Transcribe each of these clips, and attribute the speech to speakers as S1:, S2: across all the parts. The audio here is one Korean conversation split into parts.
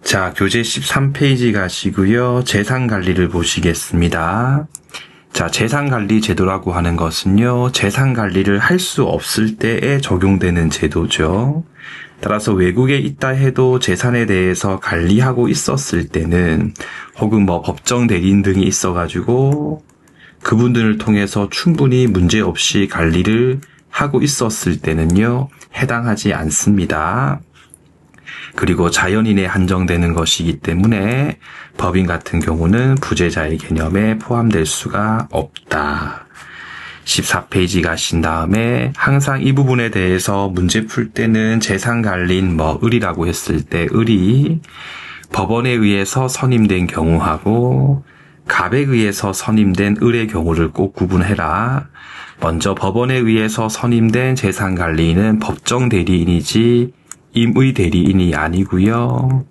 S1: 자, 교재 13페이지 가시고요. 재산관리를 보시겠습니다. 자, 재산관리 제도라고 하는 것은요, 재산관리를 할 수 없을 때에 적용되는 제도죠. 따라서 외국에 있다 해도 재산에 대해서 관리하고 있었을 때는 혹은 법정 대리인 등이 있어가지고 그분들을 통해서 충분히 문제없이 관리를 하고 있었을 때는요, 해당하지 않습니다. 그리고 자연인에 한정되는 것이기 때문에 법인 같은 경우는 부재자의 개념에 포함될 수가 없다. 14페이지 가신 다음에 항상 이 부분에 대해서 문제 풀 때는 재산관리인 을이라고 했을 때 을이 법원에 의해서 선임된 경우하고 갑에 의해서 선임된 을의 경우를 꼭 구분해라. 먼저 법원에 의해서 선임된 재산관리인은 법정 대리인이지 임의 대리인이 아니고요.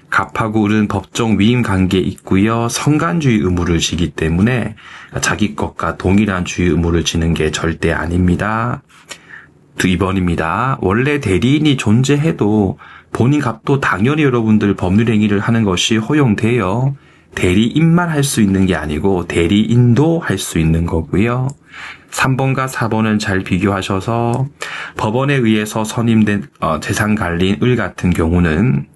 S1: 갑하고 을은 법정 위임 관계에 있고요. 성간주의 의무를 지기 때문에 자기 것과 동일한 주의 의무를 지는 게 절대 아닙니다. 2번입니다. 원래 대리인이 존재해도 본인 갑도 당연히 여러분들 법률 행위를 하는 것이 허용돼요. 대리인만 할 수 있는 게 아니고 대리인도 할 수 있는 거고요. 3번과 4번은 잘 비교하셔서 법원에 의해서 선임된 재산관리인 을 같은 경우는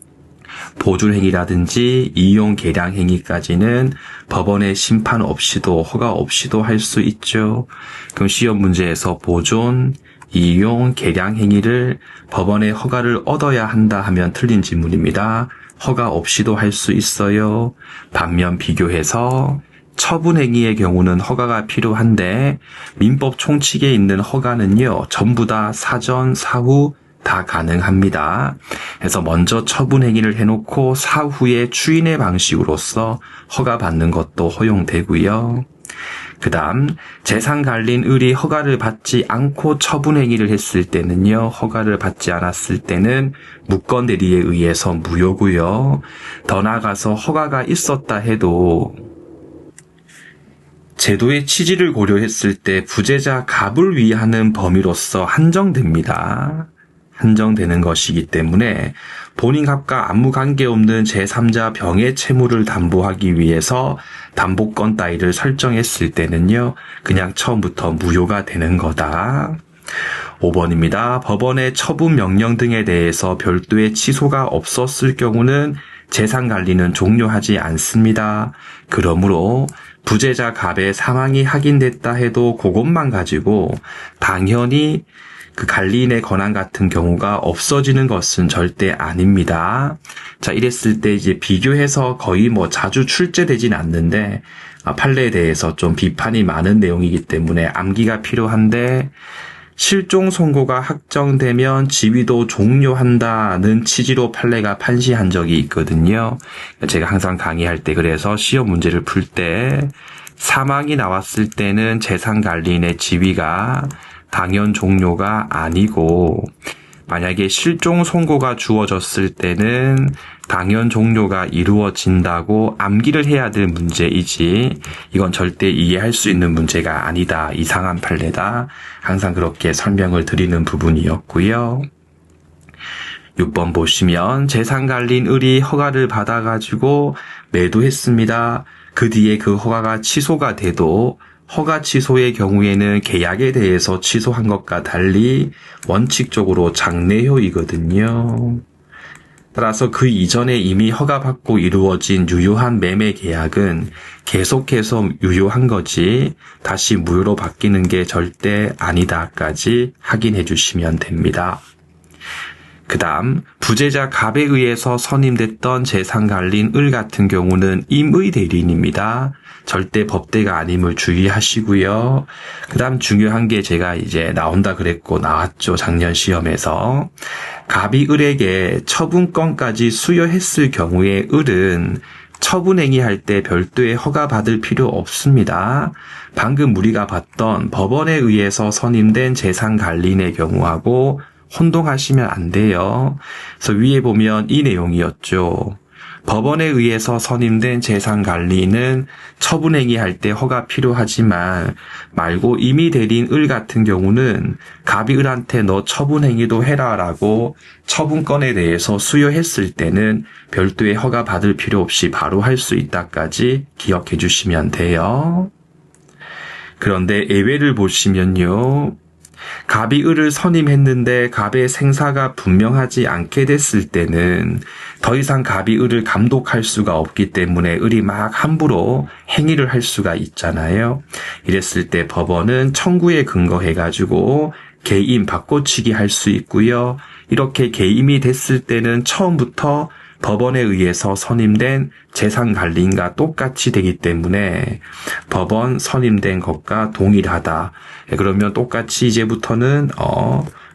S1: 보존행위라든지 이용 계량 행위까지는 법원의 심판 없이도 허가 없이도 할 수 있죠. 그럼 시험 문제에서 보존, 이용, 계량 행위를 법원의 허가를 얻어야 한다 하면 틀린 질문입니다. 허가 없이도 할 수 있어요. 반면 비교해서 처분행위의 경우는 허가가 필요한데 민법 총칙에 있는 허가는요, 전부 다 사전, 사후 다 가능합니다. 그래서 먼저 처분행위를 해놓고 사후에 추인의 방식으로서 허가받는 것도 허용되고요. 그 다음 재산관리인 을이 허가를 받지 않고 처분행위를 했을 때는요, 허가를 받지 않았을 때는 무건대리에 의해서 무효고요. 더 나아가서 허가가 있었다 해도 제도의 취지를 고려했을 때 부재자 갑을 위하는 범위로서 한정됩니다. 한정되는 것이기 때문에 본인 갑과 아무 관계없는 제3자 병의 채무를 담보하기 위해서 담보권 따위를 설정했을 때는요, 그냥 처음부터 무효가 되는 거다. 5번입니다. 법원의 처분 명령 등에 대해서 별도의 취소가 없었을 경우는 재산관리는 종료하지 않습니다. 그러므로 부재자 갑의 사망이 확인됐다 해도 그것만 가지고 당연히 그 관리인의 권한 같은 경우가 없어지는 것은 절대 아닙니다. 자, 이랬을 때 이제 비교해서 거의 자주 출제되진 않는데 판례에 대해서 좀 비판이 많은 내용이기 때문에 암기가 필요한데, 실종 선고가 확정되면 지위도 종료한다는 취지로 판례가 판시한 적이 있거든요. 제가 항상 강의할 때 그래서 시험 문제를 풀 때 사망이 나왔을 때는 재산관리인의 지위가 당연 종료가 아니고, 만약에 실종 선고가 주어졌을 때는 당연 종료가 이루어진다고 암기를 해야 될 문제이지, 이건 절대 이해할 수 있는 문제가 아니다, 이상한 판례다, 항상 그렇게 설명을 드리는 부분이었고요. 6번 보시면 재산관리인 을이 허가를 받아가지고 매도했습니다. 그 뒤에 그 허가가 취소가 돼도 허가 취소의 경우에는 계약에 대해서 취소한 것과 달리 원칙적으로 장래효이거든요. 따라서 그 이전에 이미 허가받고 이루어진 유효한 매매 계약은 계속해서 유효한 거지 다시 무효로 바뀌는 게 절대 아니다까지 확인해 주시면 됩니다. 그 다음 부재자 갑에 의해서 선임됐던 재산관리인 을 같은 경우는 임의 대리인입니다. 절대 법대가 아님을 주의하시고요. 그 다음 중요한 게 제가 이제 나온다 그랬고 나왔죠, 작년 시험에서. 갑이 을에게 처분권까지 수여했을 경우에 을은 처분행위 할 때 별도의 허가 받을 필요 없습니다. 방금 우리가 봤던 법원에 의해서 선임된 재산관리인의 경우하고 혼동하시면 안 돼요. 그래서 위에 보면 이 내용이었죠. 법원에 의해서 선임된 재산관리인은 처분행위 할 때 허가 필요하지만 말고 이미 대리인 을 같은 경우는 갑이 을한테 너 처분행위도 해라라고 처분건에 대해서 수여했을 때는 별도의 허가 받을 필요 없이 바로 할 수 있다까지 기억해 주시면 돼요. 그런데 예외를 보시면요. 갑이 을을 선임했는데 갑의 생사가 분명하지 않게 됐을 때는 더 이상 갑이 을을 감독할 수가 없기 때문에 을이 막 함부로 행위를 할 수가 있잖아요. 이랬을 때 법원은 청구에 근거해가지고 개임 바꿔치기 할 수 있고요. 이렇게 개임이 됐을 때는 처음부터 법원에 의해서 선임된 재산관리인과 똑같이 되기 때문에 법원 선임된 것과 동일하다. 그러면 똑같이 이제부터는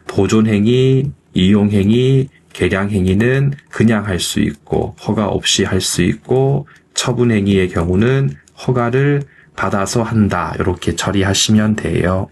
S1: 보존행위, 이용행위, 개량행위는 그냥 할 수 있고 허가 없이 할 수 있고 처분행위의 경우는 허가를 받아서 한다. 이렇게 처리하시면 돼요.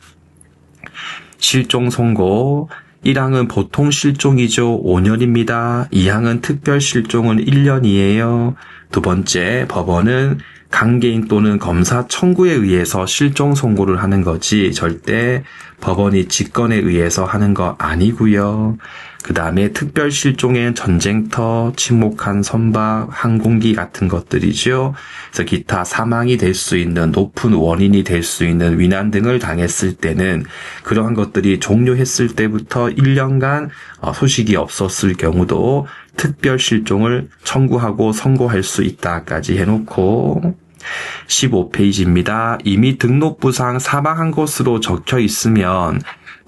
S1: 실종 선고 1항은 보통 실종이죠. 5년입니다. 2항은 특별 실종은 1년이에요. 두 번째, 법원은 강개인 또는 검사 청구에 의해서 실종 선고를 하는 거지 절대 법원이 직권에 의해서 하는 거 아니고요. 그 다음에 특별 실종엔 전쟁터, 침묵한 선박, 항공기 같은 것들이죠. 그래서 기타 사망이 될 수 있는 높은 원인이 될 수 있는 위난 등을 당했을 때는 그러한 것들이 종료했을 때부터 1년간 소식이 없었을 경우도 특별 실종을 청구하고 선고할 수 있다까지 해놓고 15페이지입니다. 이미 등록부상 사망한 것으로 적혀 있으면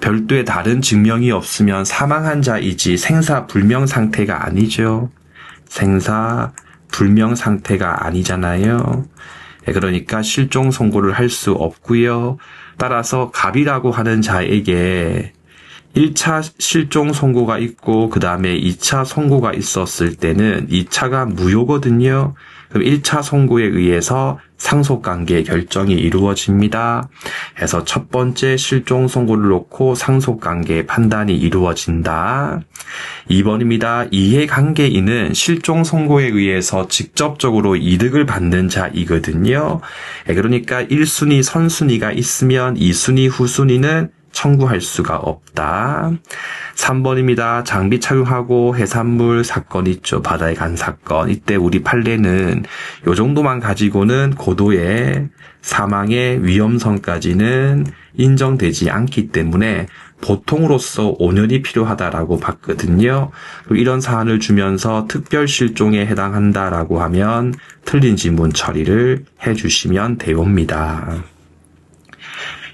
S1: 별도의 다른 증명이 없으면 사망한 자이지 생사불명 상태가 아니죠. 생사불명 상태가 아니잖아요. 그러니까 실종 선고를 할 수 없고요. 따라서 갑이라고 하는 자에게 1차 실종 선고가 있고 그 다음에 2차 선고가 있었을 때는 2차가 무효거든요. 그럼 1차 선고에 의해서 상속관계 결정이 이루어집니다. 그래서 첫 번째 실종 선고를 놓고 상속관계 판단이 이루어진다. 2번입니다. 이해관계인은 실종 선고에 의해서 직접적으로 이득을 받는 자이거든요. 그러니까 1순위 선순위가 있으면 2순위 후순위는 청구할 수가 없다. 3번입니다. 장비 착용하고 해산물 사건 있죠. 바다에 간 사건. 이때 우리 판례는 요 정도만 가지고는 고도의 사망의 위험성까지는 인정되지 않기 때문에 보통으로서 5년이 필요하다라고 봤거든요. 이런 사안을 주면서 특별 실종에 해당한다라고 하면 틀린 지문 처리를 해주시면 되옵니다.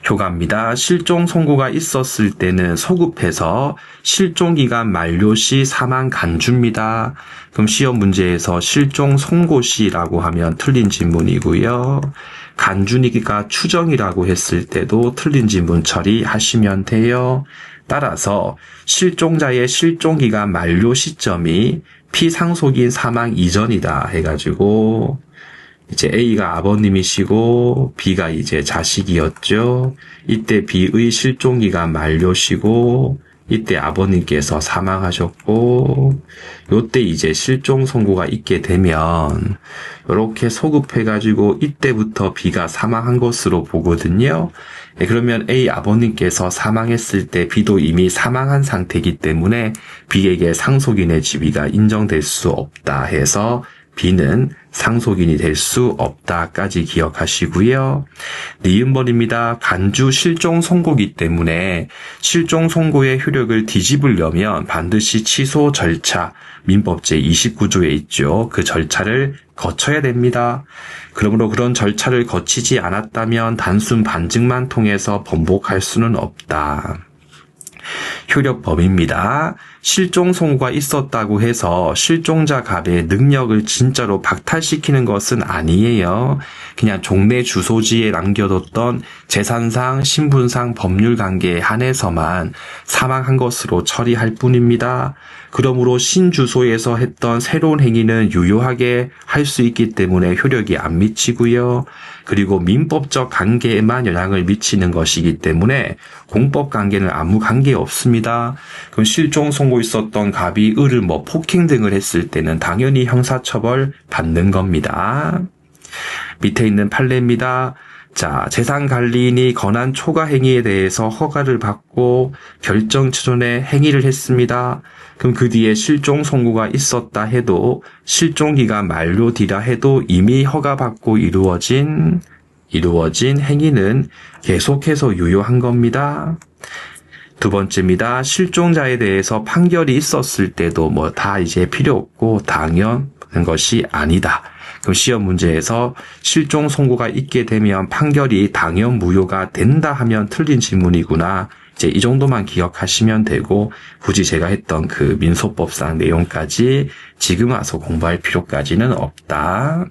S1: 효과입니다. 실종 선고가 있었을 때는 소급해서 실종기간 만료 시 사망 간주입니다. 그럼 시험 문제에서 실종 선고 시라고 하면 틀린 지문이고요. 간주니까 추정이라고 했을 때도 틀린 지문 처리하시면 돼요. 따라서 실종자의 실종기간 만료 시점이 피상속인 사망 이전이다 해가지고 이제 A가 아버님이시고 B가 이제 자식이었죠. 이때 B의 실종기간 만료시고 이때 아버님께서 사망하셨고 요때 이제 실종 선고가 있게 되면 이렇게 소급해가지고 이때부터 B가 사망한 것으로 보거든요. 그러면 A 아버님께서 사망했을 때 B도 이미 사망한 상태이기 때문에 B에게 상속인의 지위가 인정될 수 없다 해서 B는 상속인이 될 수 없다까지 기억하시고요. 니은번입니다. 간주 실종 선고기 때문에 실종 선고의 효력을 뒤집으려면 반드시 취소 절차, 민법 제29조에 있죠. 그 절차를 거쳐야 됩니다. 그러므로 그런 절차를 거치지 않았다면 단순 반증만 통해서 번복할 수는 없다. 효력 범위입니다. 실종 선고가 있었다고 해서 실종자 갑의 능력을 진짜로 박탈시키는 것은 아니에요. 그냥 종래 주소지에 남겨뒀던 재산상, 신분상 법률 관계에 한해서만 사망한 것으로 처리할 뿐입니다. 그러므로 신주소에서 했던 새로운 행위는 유효하게 할 수 있기 때문에 효력이 안 미치고요. 그리고 민법적 관계에만 영향을 미치는 것이기 때문에 공법 관계는 아무 관계 없습니다. 그럼 실종 선고 통고 있었던 갑이 을을 폭행 등을 했을 때는 당연히 형사처벌 받는 겁니다. 밑에 있는 판례입니다. 자, 재산관리인이 건한 초과 행위에 대해서 허가를 받고 결정 취존의 행위를 했습니다. 그럼 그 뒤에 실종 선고가 있었다 해도 실종기간 만료 뒤라 해도 이미 허가받고 이루어진 행위는 계속해서 유효한 겁니다. 두 번째입니다. 실종자에 대해서 판결이 있었을 때도 다 이제 필요 없고 당연한 것이 아니다. 그럼 시험 문제에서 실종 선고가 있게 되면 판결이 당연 무효가 된다 하면 틀린 질문이구나. 이제 이 정도만 기억하시면 되고 굳이 제가 했던 그 민소법상 내용까지 지금 와서 공부할 필요까지는 없다.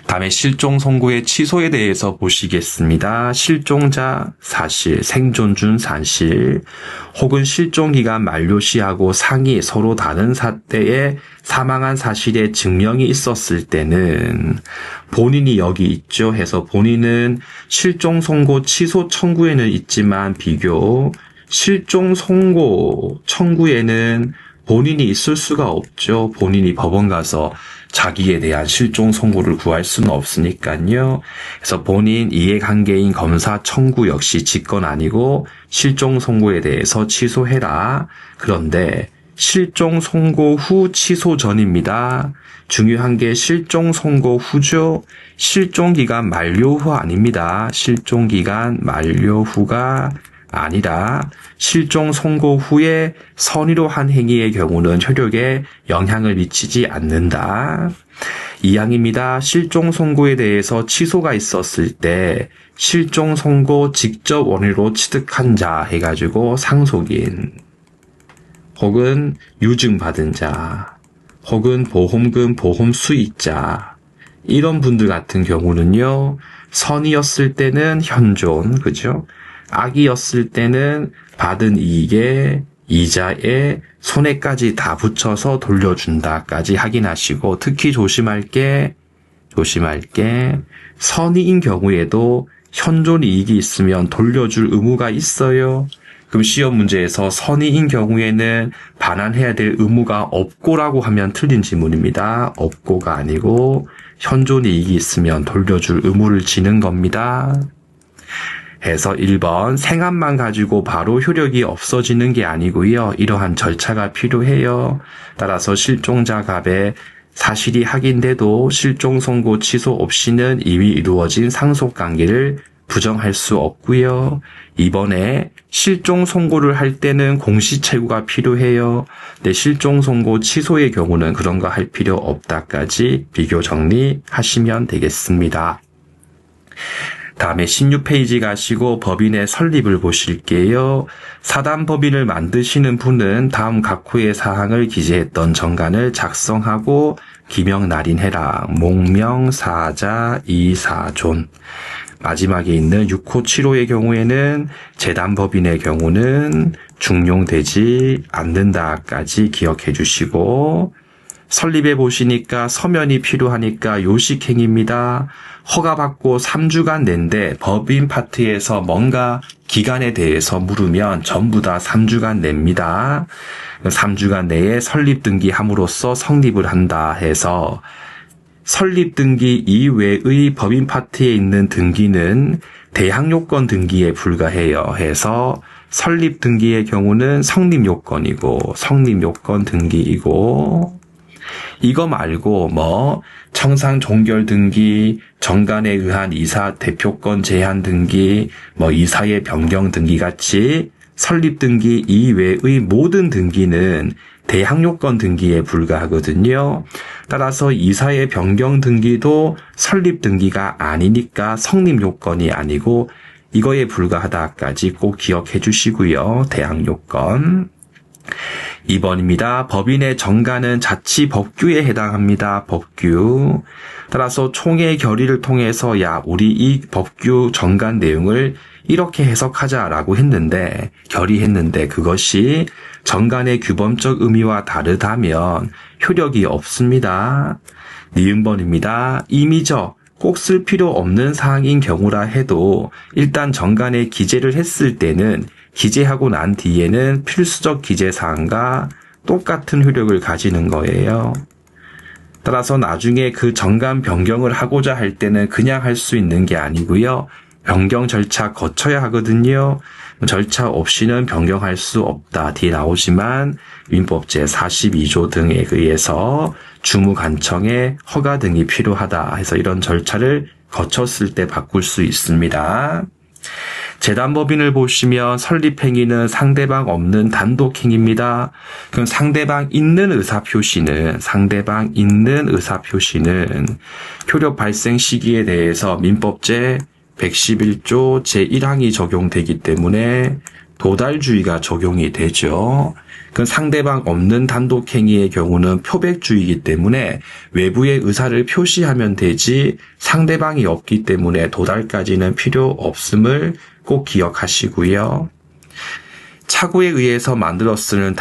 S1: 다음에 실종 선고의 취소에 대해서 보시겠습니다. 실종자 사실, 생존 중 사실, 혹은 실종기간 만료 시하고 상이 서로 다른 때에 사망한 사실의 증명이 있었을 때는 본인이 여기 있죠 해서 본인은 실종 선고 취소 청구에는 있지만 비교 실종 선고 청구에는 본인이 있을 수가 없죠. 본인이 법원 가서 자기에 대한 실종 선고를 구할 수는 없으니까요. 그래서 본인 이해관계인 검사 청구 역시 직권 아니고 실종 선고에 대해서 취소해라. 그런데 실종 선고 후 취소 전입니다. 중요한 게 실종 선고 후죠. 실종기간 만료 후 아닙니다. 실종기간 만료 후가 아니라 실종 선고 후에 선의로 한 행위의 경우는 효력에 영향을 미치지 않는다. 2항입니다. 실종 선고에 대해서 취소가 있었을 때 실종 선고 직접 원인으로 취득한 자 해가지고 상속인 혹은 유증받은 자 혹은 보험금 보험 수익자 이런 분들 같은 경우는요. 선의였을 때는 현존 그죠? 악이었을 때는 받은 이익에 이자에 손해까지 다 붙여서 돌려준다까지 확인하시고 특히 조심할 게 선의인 경우에도 현존 이익이 있으면 돌려줄 의무가 있어요. 그럼 시험 문제에서 선의인 경우에는 반환해야 될 의무가 없고라고 하면 틀린 지문입니다. 없고가 아니고 현존 이익이 있으면 돌려줄 의무를 지는 겁니다. 해서 1번 생압만 가지고 바로 효력이 없어지는 게 아니고요. 이러한 절차가 필요해요. 따라서 실종자 갑의 사실이 확인돼도 실종 선고 취소 없이는 이미 이루어진 상속관계를 부정할 수 없고요. 이번에 실종 선고를 할 때는 공시채구가 필요해요. 근데 실종 선고 취소의 경우는 그런 거 할 필요 없다까지 비교 정리하시면 되겠습니다. 다음에 16페이지 가시고 법인의 설립을 보실게요. 사단법인을 만드시는 분은 다음 각호의 사항을 기재했던 정간을 작성하고 기명 날인해라. 목명, 사자, 이사존. 마지막에 있는 6호, 7호의 경우에는 재단법인의 경우는 중용되지 않는다까지 기억해 주시고 설립해 보시니까 서면이 필요하니까 요식행위입니다. 허가받고 3주간 낸데 법인 파트에서 뭔가 기간에 대해서 물으면 전부 다 3주간 냅니다. 3주간 내에 설립 등기함으로써 성립을 한다 해서 설립 등기 이외의 법인 파트에 있는 등기는 대항요건 등기에 불과해요. 해서 설립 등기의 경우는 성립요건이고 성립요건 등기이고 이거 말고 청상 종결 등기, 정간에 의한 이사 대표권 제한 등기, 이사의 변경 등기 같이 설립 등기 이외의 모든 등기는 대항요건 등기에 불과하거든요. 따라서 이사의 변경 등기도 설립 등기가 아니니까 성립 요건이 아니고 이거에 불과하다까지 꼭 기억해 주시고요. 대항요건. 2번입니다. 법인의 정가는 자치법규에 해당합니다. 법규. 따라서 총회 결의를 통해서 우리 이 법규 정간 내용을 이렇게 해석하자라고 결의했는데 그것이 정간의 규범적 의미와 다르다면 효력이 없습니다. 니은번입니다. 임의적 꼭 쓸 필요 없는 사항인 경우라 해도 일단 정간에 기재를 했을 때는 기재하고 난 뒤에는 필수적 기재사항과 똑같은 효력을 가지는 거예요. 따라서 나중에 그 정관 변경을 하고자 할 때는 그냥 할 수 있는 게 아니고요. 변경 절차 거쳐야 하거든요. 절차 없이는 변경할 수 없다. 뒤에 나오지만 민법 제42조 등에 의해서 주무관청의 허가 등이 필요하다 해서 이런 절차를 거쳤을 때 바꿀 수 있습니다. 재단법인을 보시면 설립행위는 상대방 없는 단독행위입니다. 그럼 상대방 있는 의사표시는 효력 발생 시기에 대해서 민법 제111조 제1항이 적용되기 때문에 도달주의가 적용이 되죠. 그 상대방 없는 단독행위의 경우는 표백주의이기 때문에 외부의 의사를 표시하면 되지 상대방이 없기 때문에 도달까지는 필요 없음을 꼭 기억하시고요. 착오에 의해서 만들어 쓰는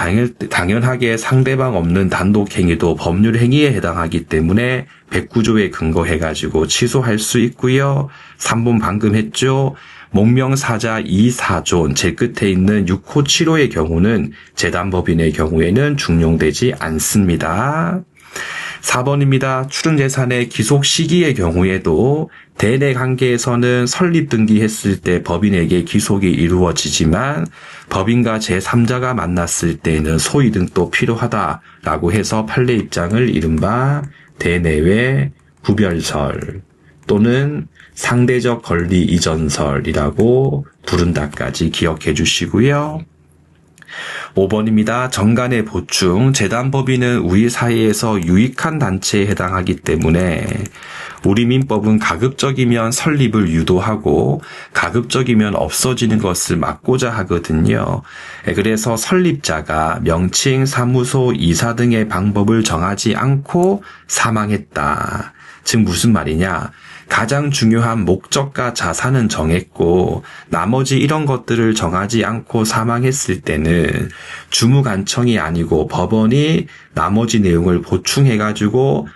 S1: 당연하게 상대방 없는 단독행위도 법률행위에 해당하기 때문에 109조에 근거해가지고 취소할 수 있고요. 3번 방금 했죠. 목명사자 2, 4조 제일 끝에 있는 6호 7호의 경우는 재단법인의 경우에는 준용되지 않습니다. 4번입니다. 추른재산의 기속 시기의 경우에도 대내관계에서는 설립 등기했을 때 법인에게 기속이 이루어지지만 법인과 제3자가 만났을 때에는 소위 등도 필요하다라고 해서 판례 입장을 이른바 대내외 구별설 또는 상대적 권리 이전설이라고 부른다까지 기억해 주시고요. 5번입니다. 정관의 보충, 재단법인은 우리 사회에서 유익한 단체에 해당하기 때문에 우리 민법은 가급적이면 설립을 유도하고 가급적이면 없어지는 것을 막고자 하거든요. 그래서 설립자가 명칭, 사무소, 이사 등의 방법을 정하지 않고 사망했다. 즉 무슨 말이냐? 가장 중요한 목적과 자산은 정했고 나머지 이런 것들을 정하지 않고 사망했을 때는 주무관청이 아니고 법원이 나머지 내용을 보충해가지고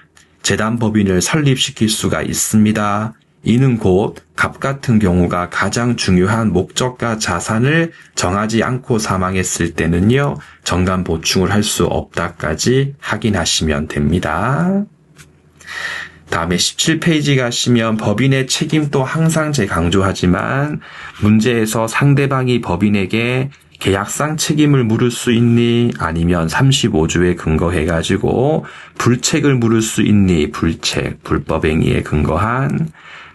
S1: 재단법인을 설립시킬 수가 있습니다. 이는 곧 갑 같은 경우가 가장 중요한 목적과 자산을 정하지 않고 사망했을 때는요. 정관 보충을 할 수 없다까지 확인하시면 됩니다. 다음에 17페이지 가시면 법인의 책임도 항상 재강조하지만 문제에서 상대방이 법인에게 계약상 책임을 물을 수 있니? 아니면 35조에 근거해가지고 불책을 물을 수 있니? 불책, 불법행위에 근거한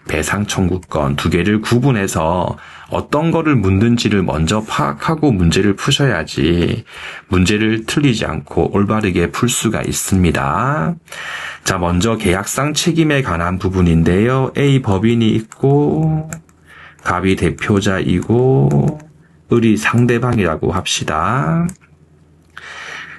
S1: 배상 청구권 두 개를 구분해서 어떤 거를 묻는지를 먼저 파악하고 문제를 푸셔야지 문제를 틀리지 않고 올바르게 풀 수가 있습니다. 자, 먼저 계약상 책임에 관한 부분인데요. A 법인이 있고 갑이 대표자이고 을이 상대방이라고 합시다.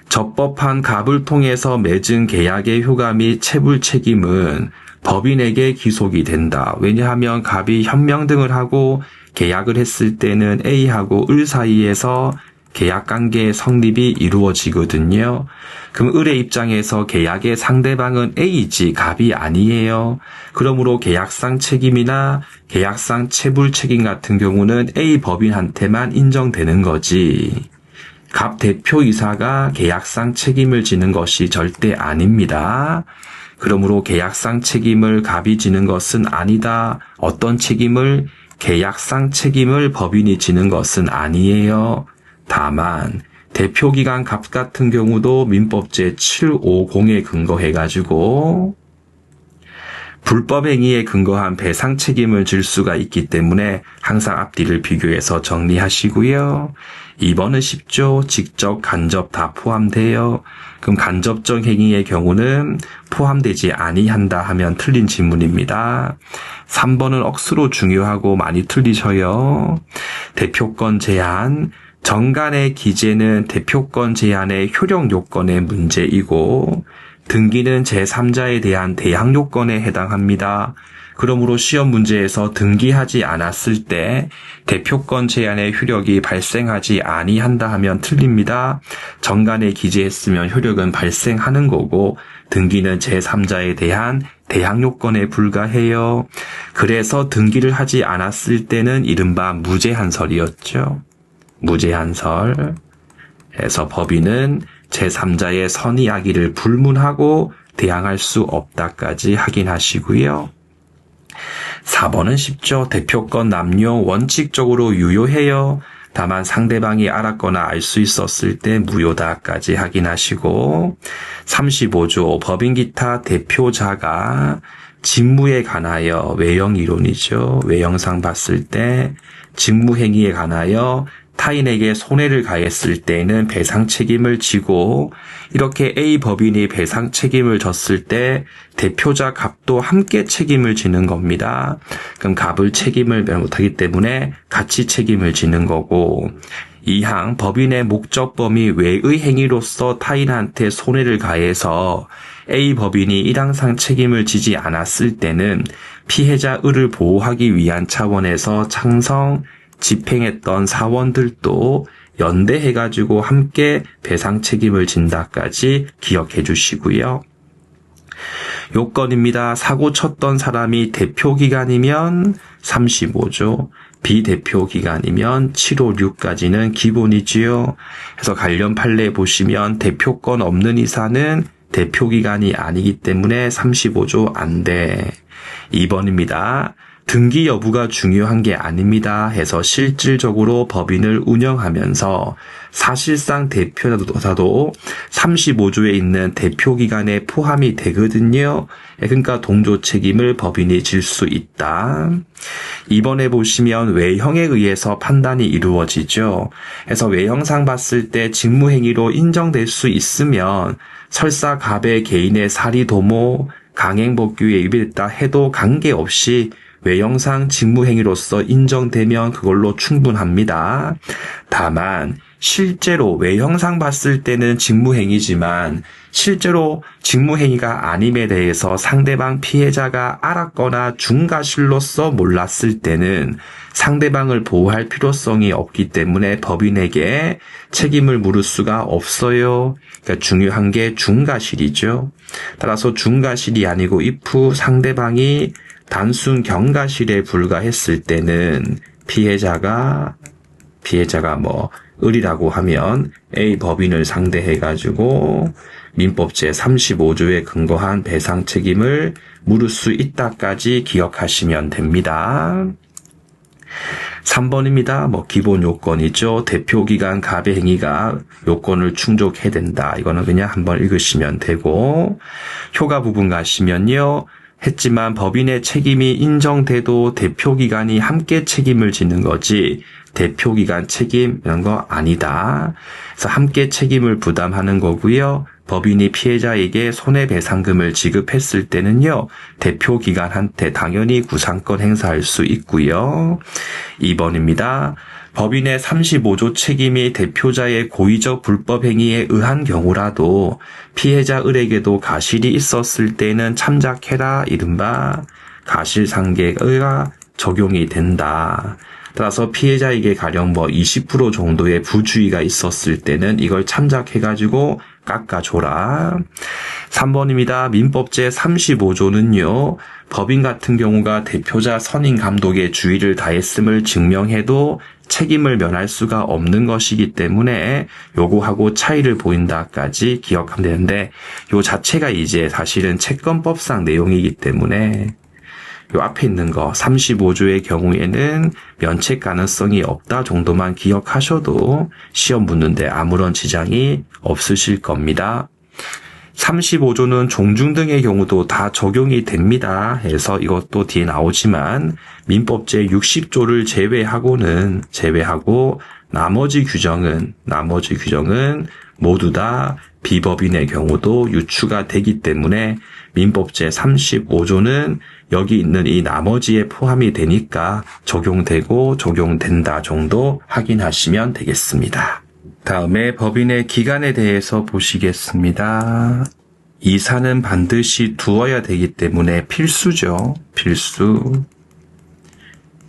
S1: 적법한 갑을 통해서 맺은 계약의 효과 및 체불 책임은 법인에게 기속이 된다. 왜냐하면 갑이 현명 등을 하고 계약을 했을 때는 A하고 을 사이에서 계약관계의 성립이 이루어지거든요. 그럼 을의 입장에서 계약의 상대방은 A이지 갑이 아니에요. 그러므로 계약상 책임이나 계약상 체불 책임 같은 경우는 A 법인한테만 인정되는 거지. 갑 대표이사가 계약상 책임을 지는 것이 절대 아닙니다. 그러므로 계약상 책임을 갑이 지는 것은 아니다. 어떤 책임을? 계약상 책임을 법인이 지는 것은 아니에요. 다만 대표기관 갑 같은 경우도 민법 제750에 근거해가지고 불법행위에 근거한 배상 책임을 질 수가 있기 때문에 항상 앞뒤를 비교해서 정리하시고요. 2번은 쉽죠. 직접, 간접 다 포함돼요. 그럼 간접적 행위의 경우는 포함되지 아니한다 하면 틀린 질문입니다. 3번은 억수로 중요하고 많이 틀리셔요. 대표권 제한, 정관의 기재는 대표권 제한의 효력 요건의 문제이고 등기는 제3자에 대한 대항 요건에 해당합니다. 그러므로 시험 문제에서 등기하지 않았을 때 대표권 제한의 효력이 발생하지 아니한다 하면 틀립니다. 정관에 기재했으면 효력은 발생하는 거고 등기는 제3자에 대한 대항 요건에 불과해요. 그래서 등기를 하지 않았을 때는 이른바 무제한설이었죠. 무제한설 해서 법인은 제3자의 선의 악의를 불문하고 대항할 수 없다까지 확인하시고요. 4번은 쉽죠. 대표권 남용 원칙적으로 유효해요. 다만 상대방이 알았거나 알 수 있었을 때 무효다까지 확인하시고 35조 법인 기타 대표자가 직무에 관하여 외형 이론이죠. 외형상 봤을 때 직무행위에 관하여 타인에게 손해를 가했을 때에는 배상 책임을 지고 이렇게 A 법인이 배상 책임을 졌을 때 대표자 갑도 함께 책임을 지는 겁니다. 그럼 갑을 책임을 못하기 때문에 같이 책임을 지는 거고 2항 법인의 목적 범위 외의 행위로서 타인한테 손해를 가해서 A 법인이 1항상 책임을 지지 않았을 때는 피해자 을을 보호하기 위한 차원에서 창성 집행했던 사원들도 연대해가지고 함께 배상 책임을 진다까지 기억해 주시고요. 요건입니다. 사고 쳤던 사람이 대표기관이면 35조, 비대표기관이면 756까지는 기본이지요. 그래서 관련 판례 보시면 대표권 없는 이사는 대표기관이 아니기 때문에 35조 안 돼. 2번입니다. 등기 여부가 중요한 게 아닙니다 해서 실질적으로 법인을 운영하면서 사실상 대표자도 35조에 있는 대표기관에 포함이 되거든요. 그러니까 동조 책임을 법인이 질 수 있다. 이번에 보시면 외형에 의해서 판단이 이루어지죠. 그래서 외형상 봤을 때 직무행위로 인정될 수 있으면 설사 갑의 개인의 사리도모, 강행법규에 위배됐다 해도 관계없이 외형상 직무행위로서 인정되면 그걸로 충분합니다. 다만 실제로 외형상 봤을 때는 직무행위지만 실제로 직무행위가 아님에 대해서 상대방 피해자가 알았거나 중과실로서 몰랐을 때는 상대방을 보호할 필요성이 없기 때문에 법인에게 책임을 물을 수가 없어요. 그러니까 중요한 게 중과실이죠. 따라서 중과실이 아니고 if 상대방이 단순 경과실에 불과했을 때는 피해자가 을이라고 하면 A 법인을 상대해가지고 민법 제35조에 근거한 배상 책임을 물을 수 있다까지 기억하시면 됩니다. 3번입니다. 기본 요건이죠. 대표기관 갑의 행위가 요건을 충족해야 된다. 이거는 그냥 한번 읽으시면 되고 효과 부분 가시면요. 했지만 법인의 책임이 인정돼도 대표기관이 함께 책임을 지는 거지 대표기관 책임 이런 거 아니다. 그래서 함께 책임을 부담하는 거고요. 법인이 피해자에게 손해배상금을 지급했을 때는요. 대표기관한테 당연히 구상권 행사할 수 있고요. 2번입니다. 법인의 35조 책임이 대표자의 고의적 불법 행위에 의한 경우라도 피해자 을에게도 가실이 있었을 때는 참작해라 이른바 가실상계가 적용이 된다. 따라서 피해자에게 가령 20% 정도의 부주의가 있었을 때는 이걸 참작해가지고 깎아줘라. 3번입니다. 민법 제35조는요. 법인 같은 경우가 대표자 선임 감독의 주의를 다했음을 증명해도 책임을 면할 수가 없는 것이기 때문에 요거하고 차이를 보인다까지 기억하면 되는데 요 자체가 이제 사실은 채권법상 내용이기 때문에 요 앞에 있는 거 35조의 경우에는 면책 가능성이 없다 정도만 기억하셔도 시험 붙는데 아무런 지장이 없으실 겁니다. 35조는 종중 등의 경우도 다 적용이 됩니다. 해서 이것도 뒤에 나오지만 민법 제60조를 제외하고 나머지 규정은 모두 다 비법인의 경우도 유추가 되기 때문에 민법 제35조는 여기 있는 이 나머지에 포함이 되니까 적용되고 적용된다 정도 확인하시면 되겠습니다. 다음에 법인의 기간에 대해서 보시겠습니다. 이사는 반드시 두어야 되기 때문에 필수죠. 필수.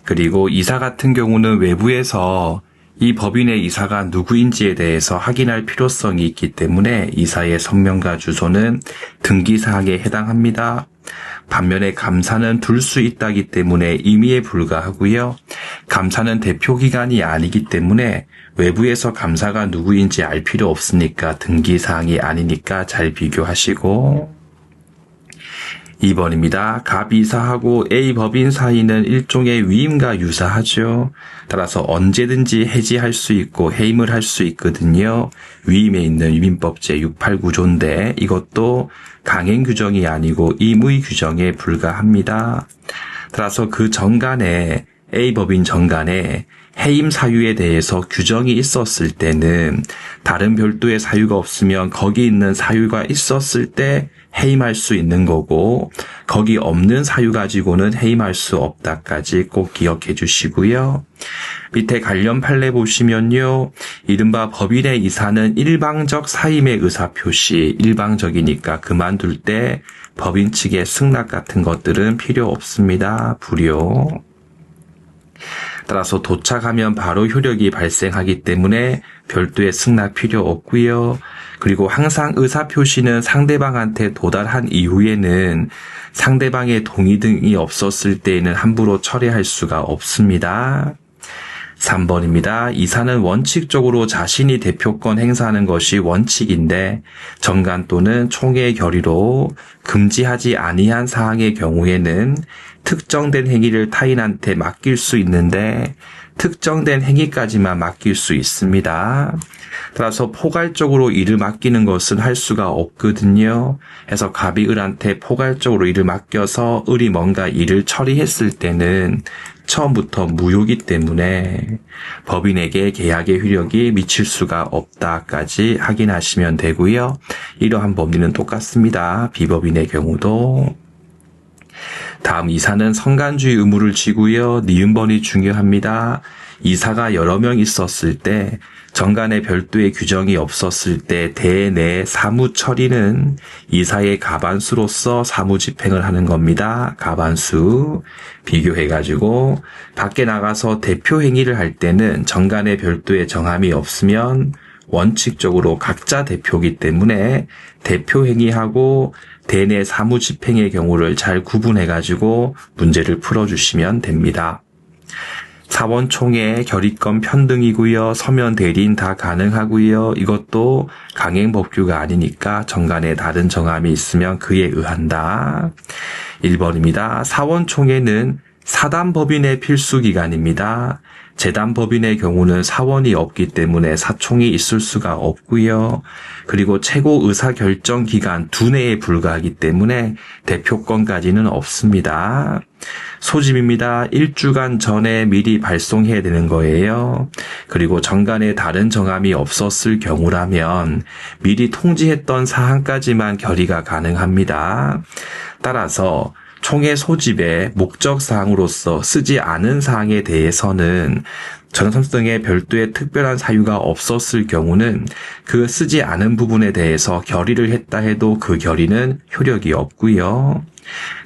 S1: 그리고 이사 같은 경우는 외부에서 이 법인의 이사가 누구인지에 대해서 확인할 필요성이 있기 때문에 이사의 성명과 주소는 등기사항에 해당합니다. 반면에 감사는 둘 수 있다기 때문에 임의에 불과하고요. 감사는 대표기관이 아니기 때문에 외부에서 감사가 누구인지 알 필요 없으니까 등기사항이 아니니까 잘 비교하시고 2번입니다. 갑 이사하고 A 법인 사이는 일종의 위임과 유사하죠. 따라서 언제든지 해지할 수 있고 해임을 할 수 있거든요. 위임에 있는 위임법 제689조인데 이것도 강행 규정이 아니고 임의 규정에 불과합니다. 따라서 그 정간에 A 법인 정간에 해임 사유에 대해서 규정이 있었을 때는 다른 별도의 사유가 없으면 거기 있는 사유가 있었을 때 해임할 수 있는 거고 거기 없는 사유 가지고는 해임할 수 없다까지 꼭 기억해 주시고요. 밑에 관련 판례 보시면요. 이른바 법인의 이사는 일방적 사임의 의사표시, 일방적이니까 그만둘 때 법인 측의 승낙 같은 것들은 필요 없습니다. 불효. 따라서 도착하면 바로 효력이 발생하기 때문에 별도의 승낙 필요 없고요. 그리고 항상 의사표시는 상대방한테 도달한 이후에는 상대방의 동의 등이 없었을 때에는 함부로 철회할 수가 없습니다. 3번입니다. 이사는 원칙적으로 자신이 대표권 행사하는 것이 원칙인데 정간 또는 총회 결의로 금지하지 아니한 사항의 경우에는 특정된 행위를 타인한테 맡길 수 있는데 특정된 행위까지만 맡길 수 있습니다. 따라서 포괄적으로 일을 맡기는 것은 할 수가 없거든요. 그래서 갑이 을한테 포괄적으로 일을 맡겨서 을이 뭔가 일을 처리했을 때는 처음부터 무효이기 때문에 법인에게 계약의 효력이 미칠 수가 없다까지 확인하시면 되고요. 이러한 법리는 똑같습니다. 비법인의 경우도. 다음 이사는 성간주의 의무를 지고요. 니은번이 중요합니다. 이사가 여러 명 있었을 때 정간에 별도의 규정이 없었을 때 대내 사무 처리는 이사의 가반수로서 사무 집행을 하는 겁니다. 가반수 비교해가지고 밖에 나가서 대표 행위를 할 때는 정간에 별도의 정함이 없으면 원칙적으로 각자 대표이기 때문에 대표 행위하고 대내 사무 집행의 경우를 잘 구분해가지고 문제를 풀어주시면 됩니다. 사원총회 결의권 편등이고요. 서면 대리인 다 가능하고요. 이것도 강행법규가 아니니까 정간에 다른 정함이 있으면 그에 의한다. 1번입니다. 사원총회는 사단법인의 필수기관입니다. 재단법인의 경우는 사원이 없기 때문에 사총이 있을 수가 없고요. 그리고 최고 의사결정기관 두뇌에 불과하기 때문에 대표권까지는 없습니다. 소집입니다. 1주간 전에 미리 발송해야 되는 거예요. 그리고 정간에 다른 정함이 없었을 경우라면 미리 통지했던 사항까지만 결의가 가능합니다. 따라서 총회 소집의 목적사항으로서 쓰지 않은 사항에 대해서는 전선 등의 별도의 특별한 사유가 없었을 경우는 그 쓰지 않은 부분에 대해서 결의를 했다 해도 그 결의는 효력이 없고요.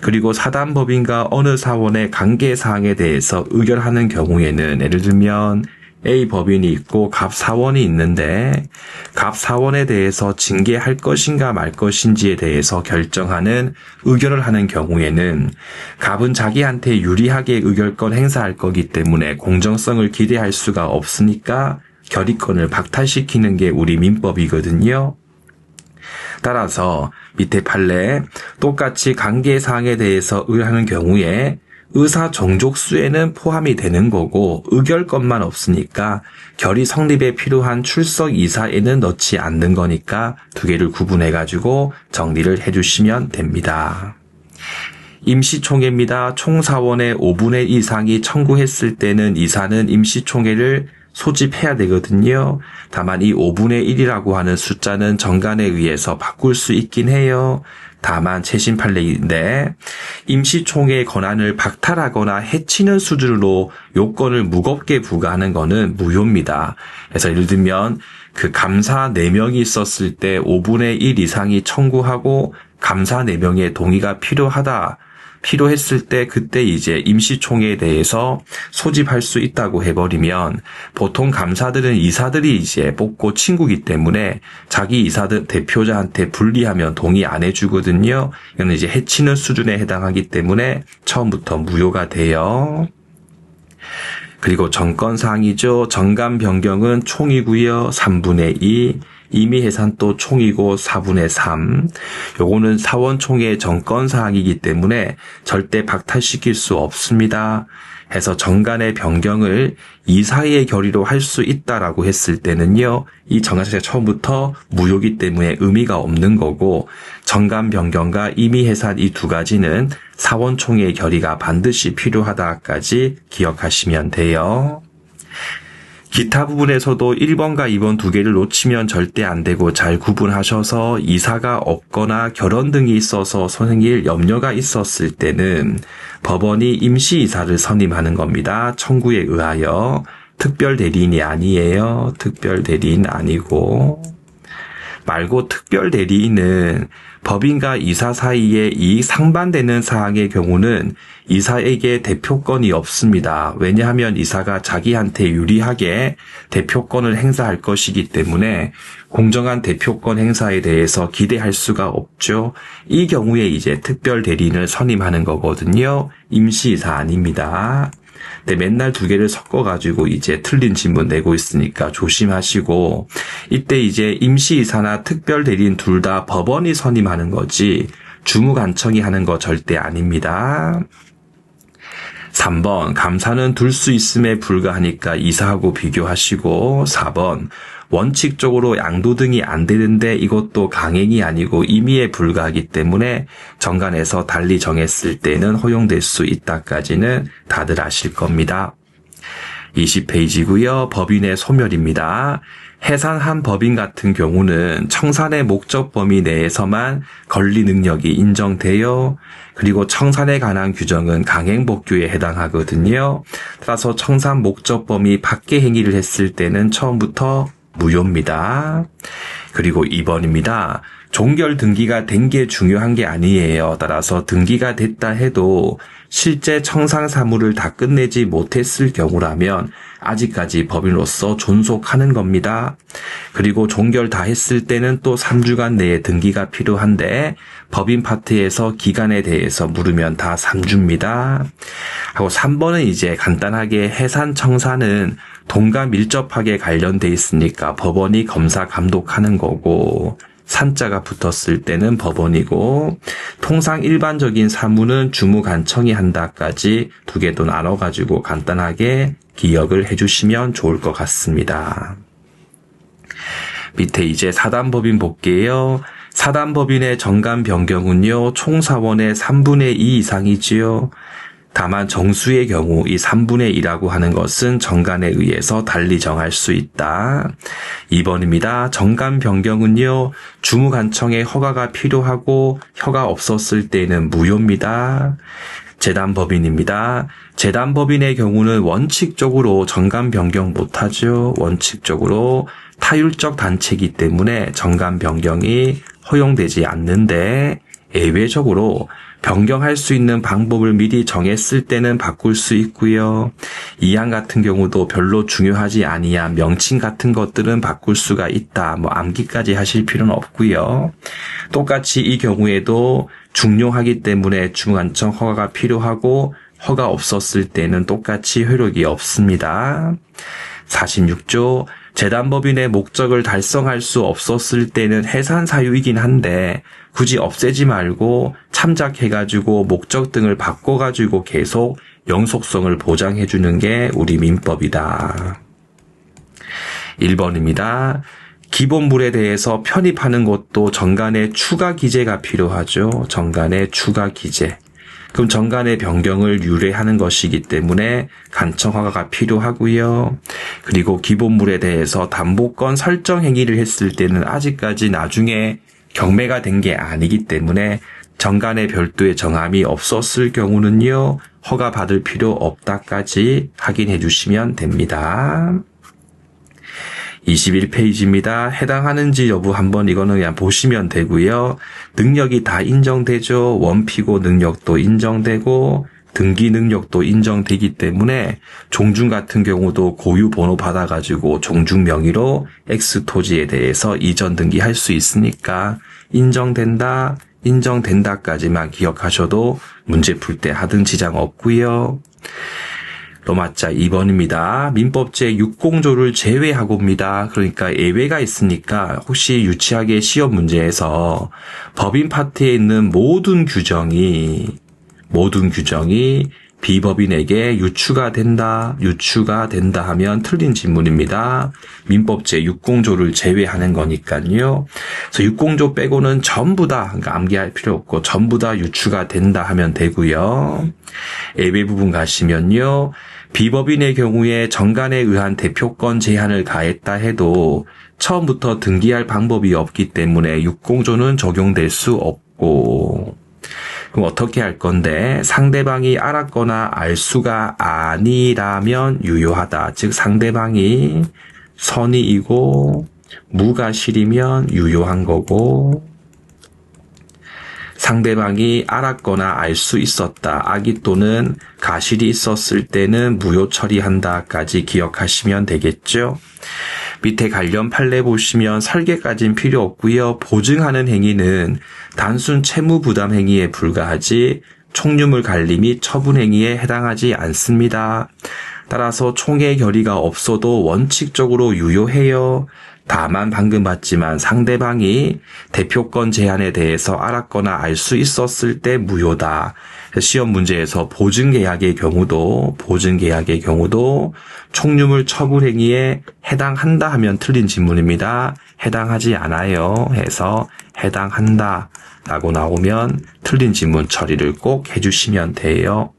S1: 그리고 사단법인과 어느 사원의 관계사항에 대해서 의결하는 경우에는 예를 들면 A 법인이 있고 갑 사원이 있는데 갑 사원에 대해서 징계할 것인가 말 것인지에 대해서 결정하는 의결을 하는 경우에는 갑은 자기한테 유리하게 의결권 행사할 거기 때문에 공정성을 기대할 수가 없으니까 결의권을 박탈시키는 게 우리 민법이거든요. 따라서 밑에 판례 똑같이 관계사항에 대해서 의결하는 경우에 의사 정족수에는 포함이 되는 거고 의결권만 없으니까 결의 성립에 필요한 출석 이사에는 넣지 않는 거니까 두 개를 구분해가지고 정리를 해주시면 됩니다. 임시총회입니다. 총사원의 5분의 2 이상이 청구했을 때는 이사는 임시총회를 소집해야 되거든요. 다만 이 5분의 1이라고 하는 숫자는 정간에 의해서 바꿀 수 있긴 해요. 다만 최신 판례인데 임시총회의 권한을 박탈하거나 해치는 수준으로 요건을 무겁게 부과하는 것은 무효입니다. 그래서 예를 들면 그 감사 4명이 있었을 때 5분의 1 이상이 청구하고 감사 4명의 동의가 필요하다. 필요했을 때 그때 이제 임시총회에 대해서 소집할 수 있다고 해버리면 보통 감사들은 이사들이 이제 뽑고 친구기 때문에 자기 이사들 대표자한테 불리하면 동의 안 해주거든요. 이거는 이제 해치는 수준에 해당하기 때문에 처음부터 무효가 돼요. 그리고 정권사항이죠. 정관 변경은 총이고요. 3분의 2. 임의 해산도 총이고 4분의 3. 요거는 사원총회의 정권사항이기 때문에 절대 박탈시킬 수 없습니다. 해서 정관의 변경을 이사의 결의로 할 수 있다라고 했을 때는요. 이 정관 자체가 처음부터 무효기 때문에 의미가 없는 거고 정관 변경과 임의 해산 이 두 가지는 사원총회의 결의가 반드시 필요하다까지 기억하시면 돼요. 기타 부분에서도 1번과 2번 두 개를 놓치면 절대 안 되고 잘 구분하셔서 이사가 없거나 결혼 등이 있어서 생길 염려가 있었을 때는 법원이 임시이사를 선임하는 겁니다. 청구에 의하여. 특별대리인이 아니에요. 특별대리인 아니고. 말고 특별대리인은 법인과 이사 사이에 이익 상반되는 사항의 경우는 이사에게 대표권이 없습니다. 왜냐하면 이사가 자기한테 유리하게 대표권을 행사할 것이기 때문에 공정한 대표권 행사에 대해서 기대할 수가 없죠. 이 경우에 이제 특별대리인을 선임하는 거거든요. 임시이사 아닙니다. 근데 맨날 두 개를 섞어가지고 이제 틀린 질문 내고 있으니까 조심하시고 이때 이제 임시이사나 특별대리인 둘 다 법원이 선임하는 거지 주무관청이 하는 거 절대 아닙니다. 3번 감사는 둘 수 있음에 불과하니까 이사하고 비교하시고 4번 원칙적으로 양도등이 안 되는데 이것도 강행이 아니고 임의에 불과하기 때문에 정관에서 달리 정했을 때는 허용될 수 있다까지는 다들 아실 겁니다. 20페이지고요. 법인의 소멸입니다. 해산한 법인 같은 경우는 청산의 목적 범위 내에서만 권리 능력이 인정돼요. 그리고 청산에 관한 규정은 강행복규에 해당하거든요. 따라서 청산 목적 범위 밖의 행위를 했을 때는 처음부터 무효입니다. 그리고 2번입니다. 종결 등기가 된 게 중요한 게 아니에요. 따라서 등기가 됐다 해도 실제 청산 사무를 다 끝내지 못했을 경우라면 아직까지 법인으로서 존속하는 겁니다. 그리고 종결 다 했을 때는 또 3주간 내에 등기가 필요한데 법인 파트에서 기간에 대해서 물으면 다 3주입니다. 하고 3번은 이제 간단하게 해산 청산은 돈과 밀접하게 관련돼 있으니까 법원이 검사 감독하는 거고 산자가 붙었을 때는 법원이고 통상 일반적인 사무는 주무관청이 한다까지 두 개도 나눠가지고 간단하게 기억을 해주시면 좋을 것 같습니다. 밑에 이제 사단법인 볼게요. 사단법인의 정관 변경은요. 총사원의 3분의 2 이상이지요. 다만 정수의 경우 이 3분의 2라고 하는 것은 정관에 의해서 달리 정할 수 있다. 2번입니다. 정관 변경은요. 주무관청의 허가가 필요하고 허가 없었을 때는 무효입니다. 재단법인입니다. 재단법인의 경우는 원칙적으로 정관 변경 못하죠. 원칙적으로 타율적 단체이기 때문에 정관 변경이 허용되지 않는데 예외적으로 변경할 수 있는 방법을 미리 정했을 때는 바꿀 수 있고요. 이항 같은 경우도 별로 중요하지 아니한 명칭 같은 것들은 바꿀 수가 있다. 암기까지 하실 필요는 없고요. 똑같이 이 경우에도 중요하기 때문에 주무관청 허가가 필요하고 허가 없었을 때는 똑같이 효력이 없습니다. 46조 재단법인의 목적을 달성할 수 없었을 때는 해산 사유이긴 한데 굳이 없애지 말고 참작해가지고 목적 등을 바꿔가지고 계속 영속성을 보장해주는 게 우리 민법이다. 1번입니다. 기본물에 대해서 편입하는 것도 정관의 추가 기재가 필요하죠. 정관의 추가 기재. 그럼 정관의 변경을 유례하는 것이기 때문에 간청 허가가 필요하고요. 그리고 기본물에 대해서 담보권 설정 행위를 했을 때는 아직까지 나중에 경매가 된 게 아니기 때문에 정관의 별도의 정함이 없었을 경우는요. 허가 받을 필요 없다까지 확인해 주시면 됩니다. 21페이지입니다. 해당하는지 여부 한번 이거는 그냥 보시면 되고요. 능력이 다 인정되죠. 원피고 능력도 인정되고 등기 능력도 인정되기 때문에 종중 같은 경우도 고유 번호 받아가지고 종중 명의로 X토지에 대해서 이전 등기할 수 있으니까 인정된다, 인정된다까지만 기억하셔도 문제 풀 때 하등 지장 없고요. 로마자 2번입니다. 민법제 6공조를 제외하고입니다. 그러니까 예외가 있으니까 혹시 유치하게 시험 문제에서 법인 파트에 있는 모든 규정이 비법인에게 유추가 된다 하면 틀린 질문입니다. 민법제 6공조를 제외하는 거니까요. 그래서 6공조 빼고는 전부 다, 그러니까 암기할 필요 없고 전부 다 유추가 된다 하면 되고요. 예외 부분 가시면요. 비법인의 경우에 정관에 의한 대표권 제한을 가했다 해도 처음부터 등기할 방법이 없기 때문에 6공조는 적용될 수 없고, 그럼 어떻게 할 건데, 상대방이 알았거나 알 수가 아니라면 유효하다. 즉 상대방이 선의이고 무가 실이면 유효한 거고, 상대방이 알았거나 알 수 있었다. 악의 또는 가실이 있었을 때는 무효 처리한다까지 기억하시면 되겠죠. 밑에 관련 판례 보시면 설계까지는 필요 없고요. 보증하는 행위는 단순 채무 부담 행위에 불과하지 총유물 관리 및 처분 행위에 해당하지 않습니다. 따라서 총의 결의가 없어도 원칙적으로 유효해요. 다만 방금 봤지만 상대방이 대표권 제한에 대해서 알았거나 알 수 있었을 때 무효다. 시험 문제에서 보증계약의 경우도 총유물 처분 행위에 해당한다 하면 틀린 질문입니다. 해당하지 않아요 해서 해당한다 라고 나오면 틀린 질문 처리를 꼭 해주시면 돼요.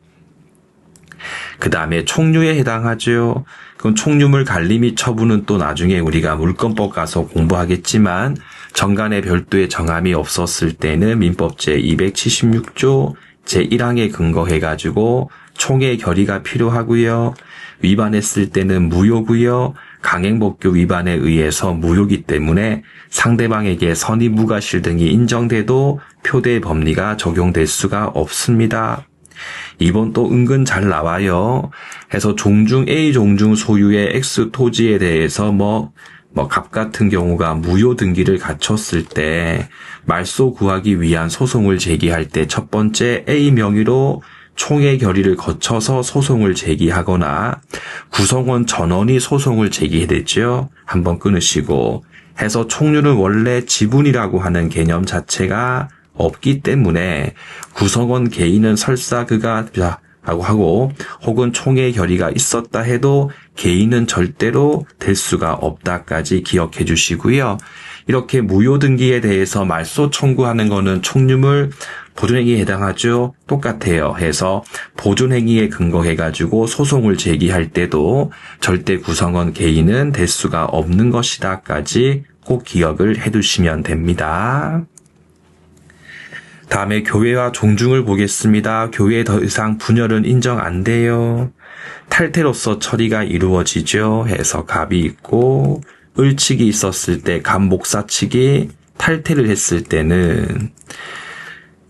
S1: 그 다음에 총류에 해당하죠. 그럼 총유물 관리 및 처분은 또 나중에 우리가 물권법 가서 공부하겠지만 정관에 별도의 정함이 없었을 때는 민법제 276조 제1항에 근거해가지고 총의 결의가 필요하고요. 위반했을 때는 무효고요. 강행법규 위반에 의해서 무효기 때문에 상대방에게 선의 무과실 등이 인정돼도 표대 법리가 적용될 수가 없습니다. 2번 또 은근 잘 나와요. 해서 종중 A 종중 소유의 X 토지에 대해서 갑 같은 경우가 무효 등기를 갖췄을 때 말소 구하기 위한 소송을 제기할 때 첫 번째 A 명의로 총의 결의를 거쳐서 소송을 제기하거나 구성원 전원이 소송을 제기해야 되죠. 한번 끊으시고 해서 총류는 원래 지분이라고 하는 개념 자체가 없기 때문에 구성원 개인은 설사 그가 라고 하고 혹은 총의 결의가 있었다 해도 개인은 절대로 될 수가 없다까지 기억해 주시고요. 이렇게 무효 등기에 대해서 말소 청구하는 거는 총유물 보존행위에 해당하죠. 똑같아요. 해서 보존행위에 근거해가지고 소송을 제기할 때도 절대 구성원 개인은 될 수가 없는 것이다까지 꼭 기억을 해두시면 됩니다. 다음에 교회와 종중을 보겠습니다. 교회에 더 이상 분열은 인정 안 돼요. 탈퇴로서 처리가 이루어지죠. 해서 갑이 있고 을칙이 있었을 때 갑 목사 측이 탈퇴를 했을 때는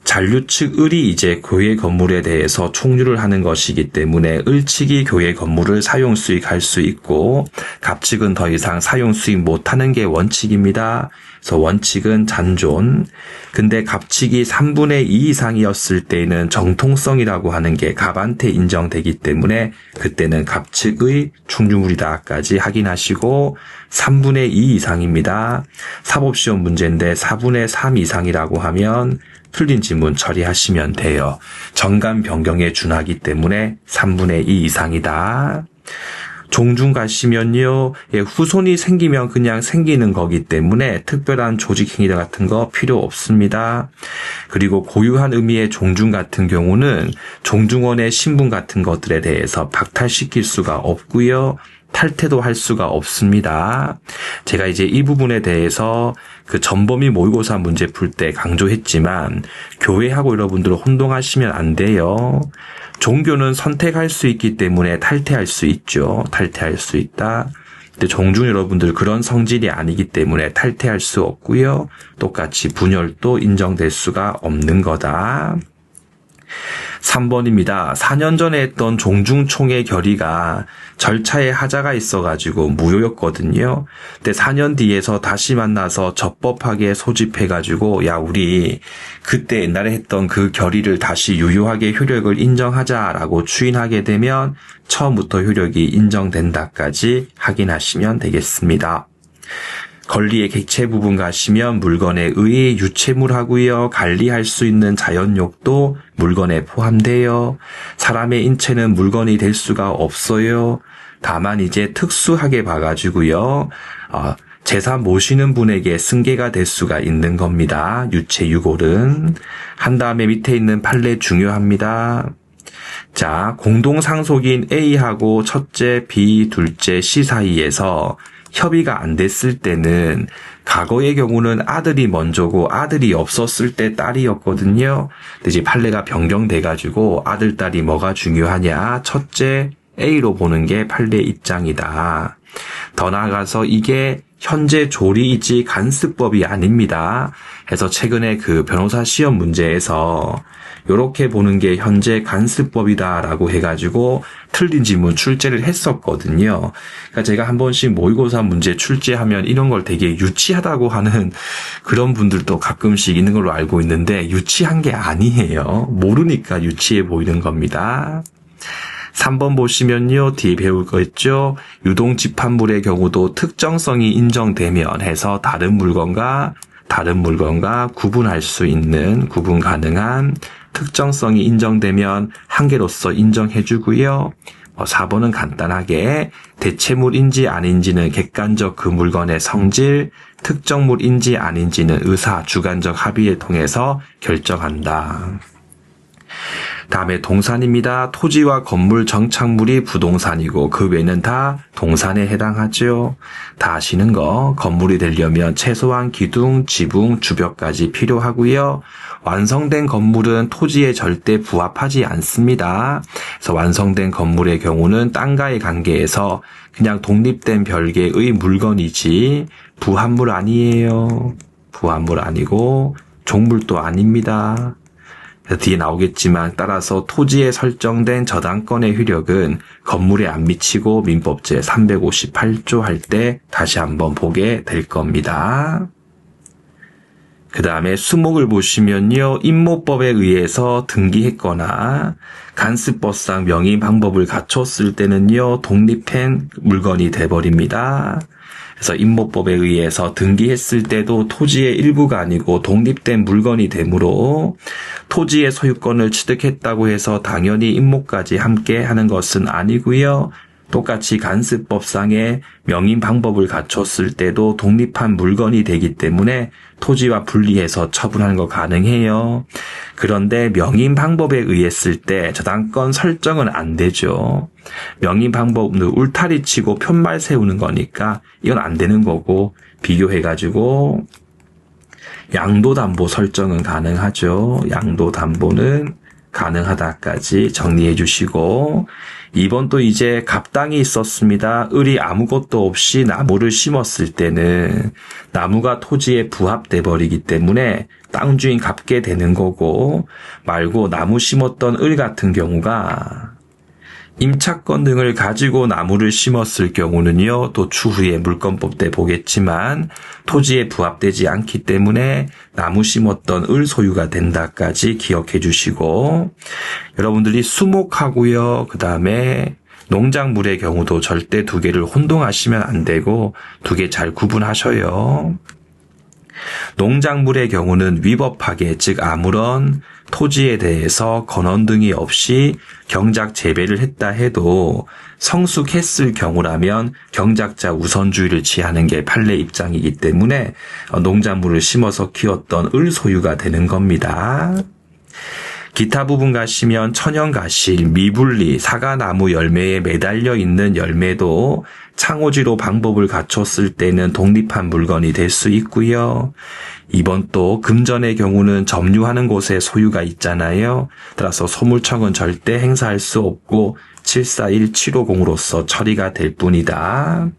S1: 잔류 측 을이 이제 교회 건물에 대해서 총류를 하는 것이기 때문에 을 측이 교회 건물을 사용 수익할 수 있고 갑 측은 더 이상 사용 수익 못하는 게 원칙입니다. 그래서 원칙은 잔존. 근데 갑 측이 3분의 2 이상이었을 때는 정통성이라고 하는 게 갑한테 인정되기 때문에 그때는 갑 측의 충주물이다까지 확인하시고 3분의 2 이상입니다. 사법시험 문제인데 4분의 3 이상이라고 하면 틀린 지문 처리하시면 돼요. 정관 변경에 준하기 때문에 3분의 2 이상이다. 종중 가시면요. 후손이 생기면 그냥 생기는 거기 때문에 특별한 조직 행위 같은 거 필요 없습니다. 그리고 고유한 의미의 종중 같은 경우는 종중원의 신분 같은 것들에 대해서 박탈시킬 수가 없고요. 탈퇴도 할 수가 없습니다. 제가 이제 이 부분에 대해서 그 전범위 모의고사 문제 풀 때 강조했지만 교회하고 여러분들 혼동하시면 안 돼요. 종교는 선택할 수 있기 때문에 탈퇴할 수 있죠. 탈퇴할 수 있다. 근데 종중 여러분들 그런 성질이 아니기 때문에 탈퇴할 수 없고요. 똑같이 분열도 인정될 수가 없는 거다. 3번입니다. 4년 전에 했던 종중총회 결의가 절차에 하자가 있어가지고 무효였거든요. 근데 4년 뒤에서 다시 만나서 적법하게 소집해가지고 야 우리 그때 옛날에 했던 그 결의를 다시 유효하게 효력을 인정하자라고 추인하게 되면 처음부터 효력이 인정된다까지 확인하시면 되겠습니다. 권리의 객체 부분 가시면 물건의 의 유체물하고요. 관리할 수 있는 자연욕도 물건에 포함돼요. 사람의 인체는 물건이 될 수가 없어요. 다만 이제 특수하게 봐가지고요. 제사 모시는 분에게 승계가 될 수가 있는 겁니다. 유체유골은. 한 다음에 밑에 있는 판례 중요합니다. 자, 공동상속인 A하고 첫째, B, 둘째, C 사이에서 협의가 안 됐을 때는 과거의 경우는 아들이 먼저고 아들이 없었을 때 딸이었거든요. 근데 이제 판례가 변경돼가지고 아들, 딸이 뭐가 중요하냐? 첫째, A로 보는 게 판례 입장이다. 더 나아가서 이게 현재 조리이지 간습법이 아닙니다. 해서 최근에 그 변호사 시험 문제에서 요렇게 보는 게 현재 간습법이다라고 해가지고 틀린 지문 출제를 했었거든요. 그러니까 제가 한 번씩 모의고사 문제 출제하면 이런 걸 되게 유치하다고 하는 그런 분들도 가끔씩 있는 걸로 알고 있는데 유치한 게 아니에요. 모르니까 유치해 보이는 겁니다. 3번 보시면요. 뒤에 배울 거 있죠. 유동집합물의 경우도 특정성이 인정되면 해서 다른 물건과 구분할 수 있는 구분 가능한 특정성이 인정되면 한 개로서 인정해주고요. 4번은 간단하게 대체물인지 아닌지는 객관적 그 물건의 성질, 특정물인지 아닌지는 의사, 주관적 합의를 통해서 결정한다. 다음에 동산입니다. 토지와 건물 정착물이 부동산이고 그 외는 다 동산에 해당하죠. 다 아시는 거 건물이 되려면 최소한 기둥, 지붕, 주벽까지 필요하고요. 완성된 건물은 토지에 절대 부합하지 않습니다. 그래서 완성된 건물의 경우는 땅과의 관계에서 그냥 독립된 별개의 물건이지 부합물 아니에요. 부합물 아니고 종물도 아닙니다. 뒤에 나오겠지만 따라서 토지에 설정된 저당권의 효력은 건물에 안 미치고 민법 제358조 할 때 다시 한번 보게 될 겁니다. 그 다음에 수목을 보시면요. 임모법에 의해서 등기했거나 간습법상 명의 방법을 갖췄을 때는요. 독립된 물건이 돼버립니다. 그래서 임모법에 의해서 등기했을 때도 토지의 일부가 아니고 독립된 물건이 되므로 토지의 소유권을 취득했다고 해서 당연히 임모까지 함께 하는 것은 아니고요. 똑같이 간습법상의 명인 방법을 갖췄을 때도 독립한 물건이 되기 때문에 토지와 분리해서 처분하는 거 가능해요. 그런데 명인 방법에 의했을 때 저당권 설정은 안 되죠. 명인 방법은 울타리 치고 편말 세우는 거니까 이건 안 되는 거고 비교해가지고 양도담보 설정은 가능하죠. 양도담보는 가능하다까지 정리해 주시고 2번 또 이제 갑당이 있었습니다. 을이 아무것도 없이 나무를 심었을 때는 나무가 토지에 부합돼 버리기 때문에 땅 주인 갚게 되는 거고 말고 나무 심었던 을 같은 경우가 임차권 등을 가지고 나무를 심었을 경우는요. 또 추후에 물권법 때 보겠지만 토지에 부합되지 않기 때문에 나무 심었던 을 소유가 된다까지 기억해 주시고 여러분들이 수목하고요. 그 다음에 농작물의 경우도 절대 두 개를 혼동하시면 안 되고 두 개 잘 구분하셔요. 농작물의 경우는 위법하게 즉 아무런 토지에 대해서 건원 등이 없이 경작 재배를 했다 해도 성숙했을 경우라면 경작자 우선주의를 취하는 게 판례 입장이기 때문에 농작물을 심어서 키웠던 을 소유가 되는 겁니다. 기타 부분 가시면 천연가실, 미분리, 사과나무 열매에 매달려 있는 열매도 창호지로 방법을 갖췄을 때는 독립한 물건이 될 수 있고요. 이번 또 금전의 경우는 점유하는 곳에 소유가 있잖아요. 따라서 소물청은 절대 행사할 수 없고 741750으로서 처리가 될 뿐이다.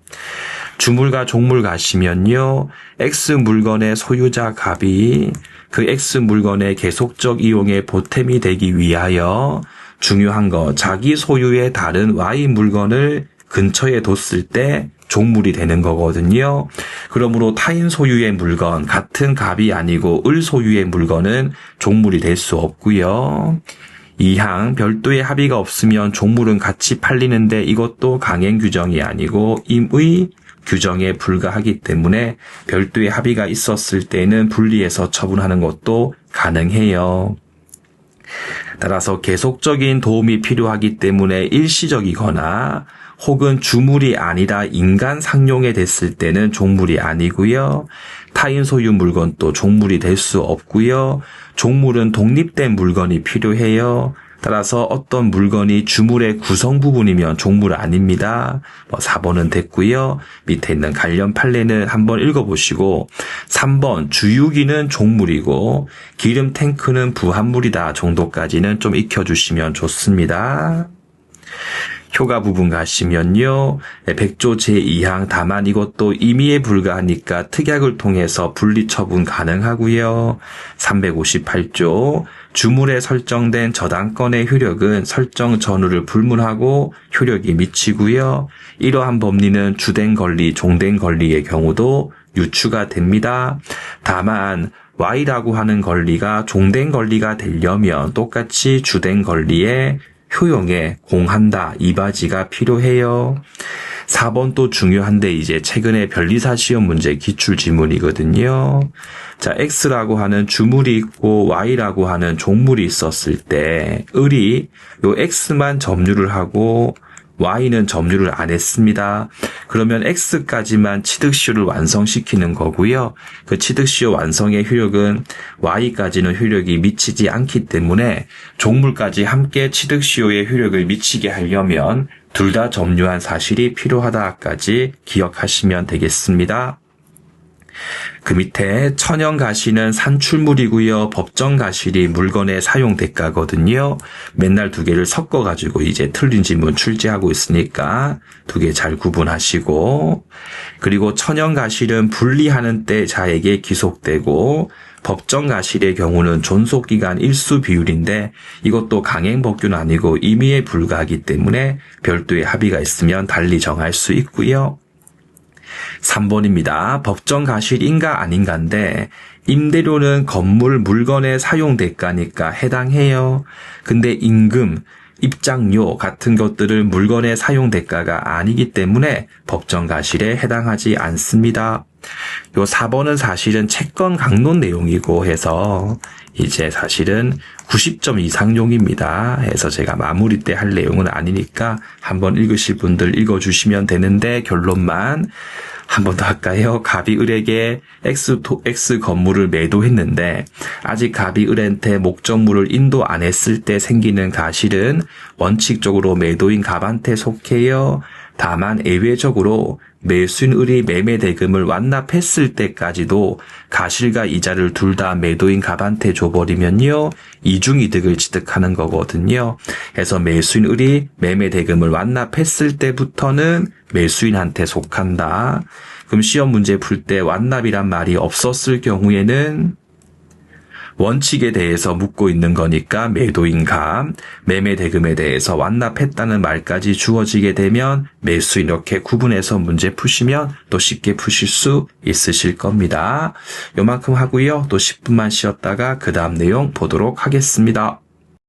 S1: 주물과 종물 가시면요. X 물건의 소유자 갑이 그 X 물건의 계속적 이용에 보탬이 되기 위하여 중요한 거 자기 소유의 다른 Y 물건을 근처에 뒀을 때 종물이 되는 거거든요. 그러므로 타인 소유의 물건, 같은 갑이 아니고 을 소유의 물건은 종물이 될 수 없고요. 2항 별도의 합의가 없으면 종물은 같이 팔리는데 이것도 강행 규정이 아니고 임의 규정에 불과하기 때문에 별도의 합의가 있었을 때는 분리해서 처분하는 것도 가능해요. 따라서 계속적인 도움이 필요하기 때문에 일시적이거나 혹은 주물이 아니라 인간 상용에 됐을 때는 종물이 아니고요. 타인 소유 물건도 종물이 될 수 없고요. 종물은 독립된 물건이 필요해요. 따라서 어떤 물건이 주물의 구성 부분이면 종물 아닙니다. 4번은 됐고요. 밑에 있는 관련 판례는 한번 읽어보시고 3번 주유기는 종물이고 기름 탱크는 부합물이다 정도까지는 좀 익혀주시면 좋습니다. 효가 부분 가시면요. 100조 제2항 다만 이것도 임의에 불과하니까 특약을 통해서 분리 처분 가능하고요. 358조 주물에 설정된 저당권의 효력은 설정 전후를 불문하고 효력이 미치고요. 이러한 법리는 주된 권리, 종된 권리의 경우도 유추가 됩니다. 다만 Y라고 하는 권리가 종된 권리가 되려면 똑같이 주된 권리에 효용에 공한다. 이바지가 필요해요. 4번 또 중요한데 이제 최근에 변리사 시험 문제 기출 지문이거든요. 자, X라고 하는 주물이 있고 Y라고 하는 종물이 있었을 때 을이 요 X만 점유를 하고 Y는 점유를 안 했습니다. 그러면 X까지만 취득시효를 완성시키는 거고요. 그 취득시효 완성의 효력은 Y까지는 효력이 미치지 않기 때문에 종물까지 함께 취득시효의 효력을 미치게 하려면 둘 다 점유한 사실이 필요하다까지 기억하시면 되겠습니다. 그 밑에 천연가실은 산출물이고요. 법정가실이 물건의 사용 대가거든요. 맨날 두 개를 섞어가지고 이제 틀린 지문 출제하고 있으니까 두 개 잘 구분하시고, 그리고 천연가실은 분리하는 때 자에게 기속되고 법정가실의 경우는 존속기간 일수 비율인데 이것도 강행법규는 아니고 임의에 불과하기 때문에 별도의 합의가 있으면 달리 정할 수 있고요. 3번입니다. 법정가실인가 아닌가인데 임대료는 건물 물건의 사용 대가니까 해당해요. 근데 임금, 입장료 같은 것들은 물건의 사용 대가가 아니기 때문에 법정가실에 해당하지 않습니다. 요 4번은 사실은 채권 강론 내용이고 해서 이제 사실은 90점 이상용입니다. 해서 제가 마무리 때 할 내용은 아니니까 한번 읽으실 분들 읽어주시면 되는데 결론만 한 번 더 할까요? 갑이 을에게 X 건물을 매도했는데 아직 갑이 을한테 목적물을 인도 안 했을 때 생기는 가실은 원칙적으로 매도인 갑한테 속해요. 다만 예외적으로 매수인 을이 매매 대금을 완납했을 때까지도 가실과 이자를 둘 다 매도인 갑한테 줘버리면요. 이중이득을 취득하는 거거든요. 그래서 매수인 을이 매매 대금을 완납했을 때부터는 매수인한테 속한다. 그럼 시험 문제 풀 때 완납이란 말이 없었을 경우에는 원칙에 대해서 묻고 있는 거니까 매도인 갑, 매매 대금에 대해서 완납했다는 말까지 주어지게 되면 매수인 이렇게 구분해서 문제 푸시면 또 쉽게 푸실 수 있으실 겁니다. 요만큼 하고요. 또 10분만 쉬었다가 그 다음 내용 보도록 하겠습니다.